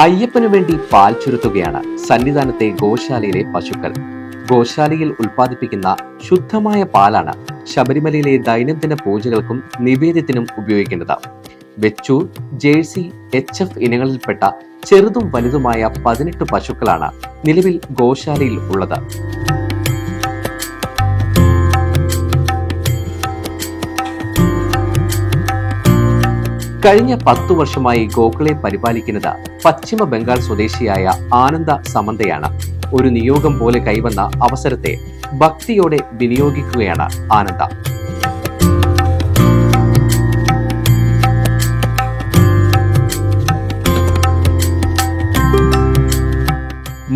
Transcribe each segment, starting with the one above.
അയ്യപ്പനു വേണ്ടി പാൽ ചുരുത്തുകയാണ് സന്നിധാനത്തെ ഗോശാലയിലെ പശുക്കൾ. ഗോശാലയിൽ ഉൽപ്പാദിപ്പിക്കുന്ന ശുദ്ധമായ പാലാണ് ശബരിമലയിലെ ദൈനംദിന പൂജകൾക്കും നിവേദ്യത്തിനും ഉപയോഗിക്കുന്നത്. വെച്ചൂർ, ജേഴ്സി, HF ഇനങ്ങളിൽപ്പെട്ട ചെറുതും വലുതുമായ 18 പശുക്കളാണ് നിലവിൽ ഗോശാലയിൽ ഉള്ളത്. കഴിഞ്ഞ 10 വർഷമായി ഗോക്കളെ പരിപാലിക്കുന്നത് പശ്ചിമ ബംഗാൾ സ്വദേശിയായ ആനന്ദ സമന്തയാണ്. ഒരു നിയോഗം പോലെ കൈവന്ന അവസരത്തെ ഭക്തിയോടെ വിനിയോഗിക്കുകയാണ് ആനന്ദ.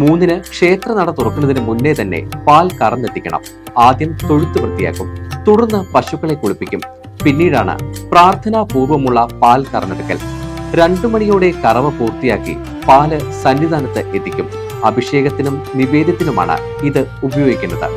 മൂന്നിന് ക്ഷേത്രനട തുറക്കുന്നതിന് മുന്നേ തന്നെ പാൽ കറന്നെത്തിക്കണം. ആദ്യം തൊഴുത്ത് വൃത്തിയാക്കും, തുടർന്ന് പശുക്കളെ കുളിപ്പിക്കും. പിന്നീടാണ് പ്രാർത്ഥനാപൂർവമുള്ള പാൽ കറന്നെടുക്കൽ. 2 മണിയോടെ കറവ പൂർത്തിയാക്കി പാല് സന്നിധാനത്ത് എത്തിക്കും. അഭിഷേകത്തിനും നിവേദ്യത്തിനുമാണ് ഇത് ഉപയോഗിക്കുന്നത്.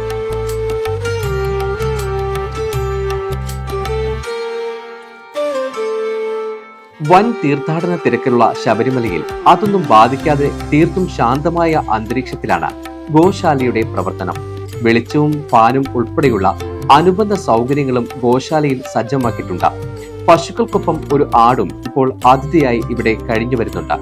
വൻ തീർത്ഥാടന തിരക്കിലുള്ള ശബരിമലയിൽ അതൊന്നും ബാധിക്കാതെ തീർത്തും ശാന്തമായ അന്തരീക്ഷത്തിലാണ് ഗോശാലയുടെ പ്രവർത്തനം. വെളിച്ചവും ഫാനും ഉൾപ്പെടെയുള്ള അനുബന്ധ സൗകര്യങ്ങളും ഗോശാലയിൽ സജ്ജമാക്കിയിട്ടുണ്ട്. പശുക്കൾക്കൊപ്പം ഒരു ആടും ഇപ്പോൾ അതിഥിയായി ഇവിടെ കഴിഞ്ഞു വരുന്നുണ്ട്.